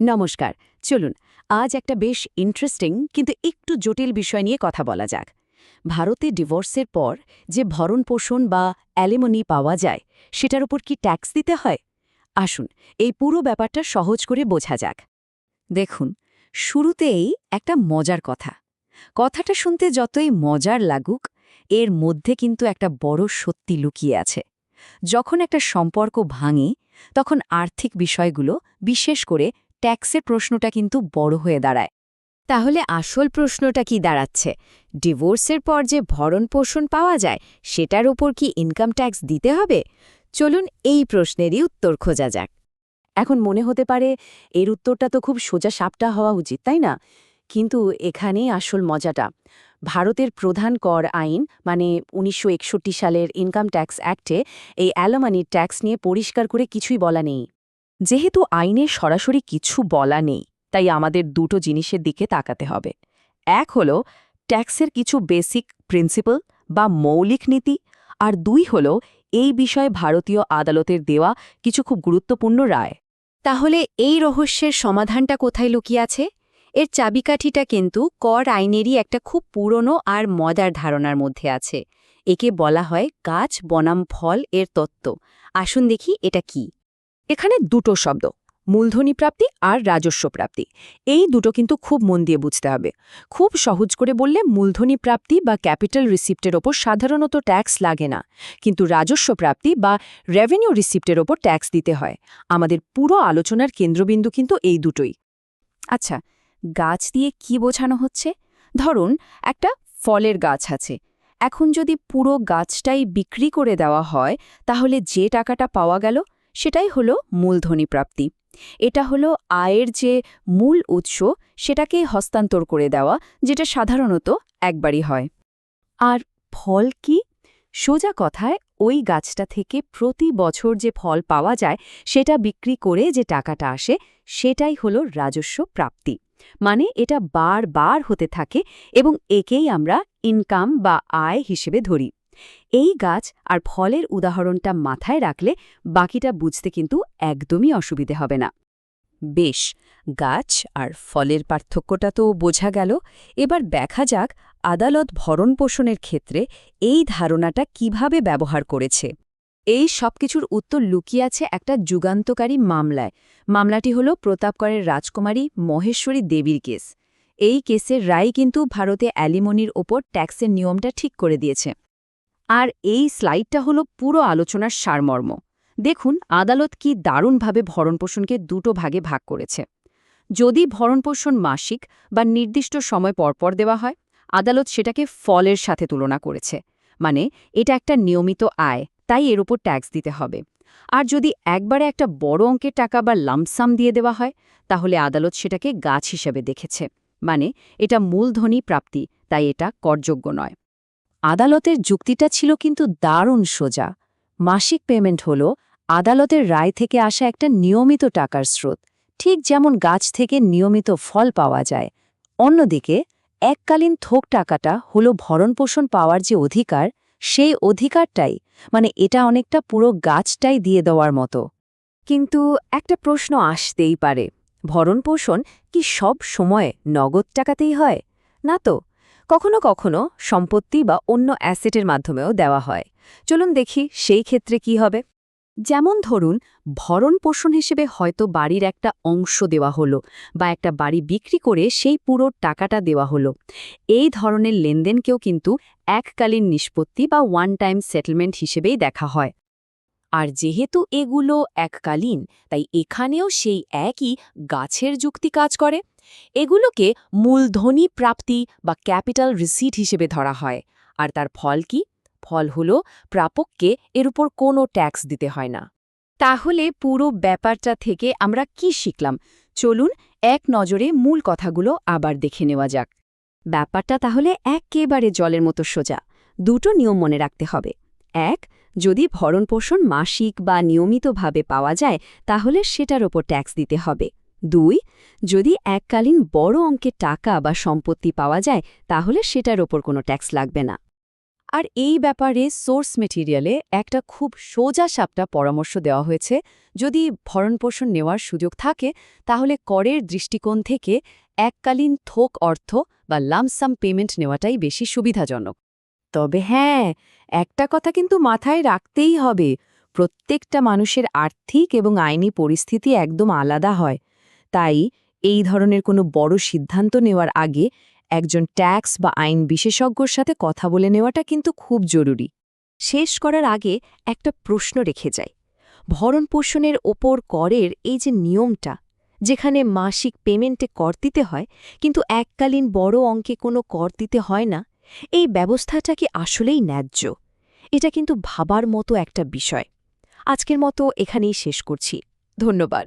নমস্কার। চলুন আজ একটা বেশ ইন্টারেস্টিং কিন্তু একটু জটিল বিষয় নিয়ে কথা বলা যাক। ভারতে ডিভোর্সের পর যে ভরণপোষণ বা অ্যালিমনি পাওয়া যায় সেটার উপর কি ট্যাক্স দিতে হয়? আসুন এই পুরো ব্যাপারটা সহজ করে বোঝা যাক। দেখুন, শুরুতেই একটা মজার কথা। কথাটা শুনতে যতই মজার লাগুক, এর মধ্যে কিন্তু একটা বড় সত্যি লুকিয়ে আছে। যখন একটা সম্পর্ক ভাঙে, তখন আর্থিক বিষয়গুলো, বিশেষ করে ট্যাক্সের প্রশ্নটা কিন্তু বড় হয়ে দাঁড়ায়। তাহলে আসল প্রশ্নটা কি দাঁড়াচ্ছে? ডিভোর্সের পর যে ভরণপোষণ পাওয়া যায় সেটার উপর কি ইনকাম ট্যাক্স দিতে হবে? চলুন এই প্রশ্নেরই উত্তর খোঁজা যাক। এখন মনে হতে পারে এর উত্তরটা তো খুব সোজা সাপটা হওয়া উচিত, তাই না? কিন্তু এখানেই আসল মজাটা। ভারতের প্রধান কর আইন মানে ১৯৬১ সালের ইনকাম ট্যাক্স অ্যাক্টে এই অ্যালোমানির ট্যাক্স নিয়ে পরিষ্কার করে কিছুই বলা নেই। যেহেতু আইনে সরাসরি কিছু বলা নেই, তাই আমাদের দুটো জিনিসের দিকে তাকাতে হবে। এক হলো ট্যাক্সের কিছু বেসিক প্রিন্সিপাল বা মৌলিক নীতি, আর দুই হলো এই বিষয়ে ভারতীয় আদালতের দেওয়া কিছু খুব গুরুত্বপূর্ণ রায়। তাহলে এই রহস্যের সমাধানটা কোথায় লুকিয়ে আছে? এর চাবিকাঠিটা কিন্তু কর আইনেরই একটা খুব পুরনো আর মজার ধারণার মধ্যে আছে। একে বলা হয় গাছ বনাম ফল এর তত্ত্ব। আসুন দেখি এটা কি। এখানে দুটো শব্দ, মূলধনী প্রাপ্তি আর রাজস্ব প্রাপ্তি, এই দুটো কিন্তু খুব মন দিয়ে বুঝতে হবে। খুব সহজ করে বললে মূলধনী প্রাপ্তি বা ক্যাপিটাল রিসিপ্টের ওপর সাধারণত ট্যাক্স লাগে না, কিন্তু রাজস্ব প্রাপ্তি বা রেভিনিউ রিসিপ্টের ওপর ট্যাক্স দিতে হয়। আমাদের পুরো আলোচনার কেন্দ্রবিন্দু কিন্তু এই দুটোই। আচ্ছা, গাছ দিয়ে কি বোঝানো হচ্ছে? ধরুন একটা ফলের গাছ আছে। এখন যদি পুরো গাছটাই বিক্রি করে দেওয়া হয়, তাহলে যে টাকাটা পাওয়া গেল সেটাই হলো মূলধনী প্রাপ্তি। এটা হলো আয়ের যে মূল উৎস, সেটাকেই হস্তান্তর করে দেওয়া, যেটা সাধারণত একবারই হয়। আর ফল কি? সোজা কথায় ওই গাছটা থেকে প্রতি বছর যে ফল পাওয়া যায় সেটা বিক্রি করে যে টাকাটা আসে, সেটাই হলো রাজস্ব প্রাপ্তি। মানে এটা বারবার হতে থাকে এবং একেই আমরা ইনকাম বা আয় হিসেবে ধরি। এই গাছ আর ফলের উদাহরণটা মাথায় রাখলে বাকিটা বুঝতে কিন্তু একদমই অসুবিধে হবে না। বেশ, গাছ আর ফলের পার্থক্যটা তো বোঝা গেল। এবার দেখা যাক আদালত ভরণপোষণের ক্ষেত্রে এই ধারণাটা কিভাবে ব্যবহার করেছে। এই সবকিছুর উত্তর লুকিয়ে আছে একটা যুগান্তকারী মামলায়। মামলাটি হল প্রতাপগড়ের রাজকুমারী মহেশ্বরী দেবীর কেস। এই কেসের রায় কিন্তু ভারতে অ্যালিমনির ওপর ট্যাক্সের নিয়মটা ঠিক করে দিয়েছে। আর এই স্লাইডটা হলো পুরো আলোচনার সারমর্ম। দেখুন আদালত কি দারুণভাবে ভরণপোষণকে দুটো ভাগে ভাগ করেছে। যদি ভরণপোষণ মাসিক বা নির্দিষ্ট সময় পরপর দেওয়া হয়, আদালত সেটাকে ফলের সাথে তুলনা করেছে। মানে এটা একটা নিয়মিত আয়, তাই এর উপর ট্যাক্স দিতে হবে। আর যদি একবারে একটা বড় অঙ্কের টাকা বা লাম্পসাম দিয়ে দেওয়া হয়, তাহলে আদালত সেটাকে গাছ হিসেবে দেখেছে। মানে এটা মূলধনী প্রাপ্তি, তাই এটা করযোগ্য নয়। আদালতের যুক্তিটা ছিল কিন্তু দারুণ সোজা। মাসিক পেমেন্ট হল আদালতের রায় থেকে আসা একটা নিয়মিত টাকার স্রোত, ঠিক যেমন গাছ থেকে নিয়মিত ফল পাওয়া যায়। অন্যদিকে এককালীন থোক টাকাটা হলো ভরণপোষণ পাওয়ার যে অধিকার, সেই অধিকারটাই, মানে এটা অনেকটা পুরো গাছটাই দিয়ে দেওয়ার মতো। কিন্তু একটা প্রশ্ন আসতেই পারে, ভরণপোষণ কি সব সময় নগদ টাকাতেই হয়? না তো, কখনো কখনো সম্পত্তি বা অন্য অ্যাসেটের মাধ্যমেও দেওয়া হয়। চলুন দেখি সেই ক্ষেত্রে কি হবে। যেমন ধরুন, ভরণপোষণ হিসেবে হয়তো বাড়ির একটা অংশ দেওয়া হলো, বা একটা বাড়ি বিক্রি করে সেই পুরো টাকাটা দেওয়া হলো। এই ধরনের লেনদেনকেও কিন্তু এককালীন নিষ্পত্তি বা ওয়ান টাইম সেটেলমেন্ট হিসেবেই দেখা হয়। আর যেহেতু এগুলো এককালীন, তাই এখানেও সেই একই গাছের যুক্তি কাজ করে। এগুলোকে মূলধনী প্রাপ্তি বা ক্যাপিটাল রিসিট হিসেবে ধরা হয়। আর তার ফল কি? ফল হলো প্রাপককে এর উপর কোনো ট্যাক্স দিতে হয় না। তাহলে পুরো ব্যাপারটা থেকে আমরা কি শিখলাম? চলুন এক নজরে মূল কথাগুলো আবার দেখে নেওয়া যাক। ব্যাপারটা তাহলে একেবারে জলের মতো সোজা। দুটো নিয়ম মনে রাখতে হবে। এক, যদি ভরণপোষণ মাসিক বা নিয়মিতভাবে পাওয়া যায়, তাহলে সেটার ওপর ট্যাক্স দিতে হবে। দুই, যদি এককালীন বড় অঙ্কের টাকা বা সম্পত্তি পাওয়া যায়, তাহলে সেটার ওপর কোনো ট্যাক্স লাগবে না। আর এই ব্যাপারে সোর্স মেটেরিয়ালে একটা খুব সোজা সাপটা পরামর্শ দেওয়া হয়েছে। যদি ভরণপোষণ নেওয়ার সুযোগ থাকে তাহলে করের দৃষ্টিকোণ থেকে এককালীন থোক অর্থ বা লামসাম পেমেন্ট নেওয়াটাই বেশি সুবিধাজনক। তবে হ্যাঁ, একটা কথা কিন্তু মাথায় রাখতেই হবে, প্রত্যেকটা মানুষের আর্থিক এবং আইনি পরিস্থিতি একদম আলাদা হয়। তাই এই ধরনের কোনো বড় সিদ্ধান্ত নেওয়ার আগে একজন ট্যাক্স বা আইন বিশেষজ্ঞর সাথে কথা বলে নেওয়াটা কিন্তু খুব জরুরি। শেষ করার আগে একটা প্রশ্ন রেখে যাই। ভরণপোষণের ওপর করের এই যে নিয়মটা, যেখানে মাসিক পেমেন্টে কর দিতে হয় কিন্তু এককালীন বড় অঙ্কে কোনো কর দিতে হয় না, এই ব্যবস্থাটা কি আসলেই ন্যায্য? এটা কিন্তু ভাবার মতো একটা বিষয়। আজকের মতো এখানেই শেষ করছি। ধন্যবাদ।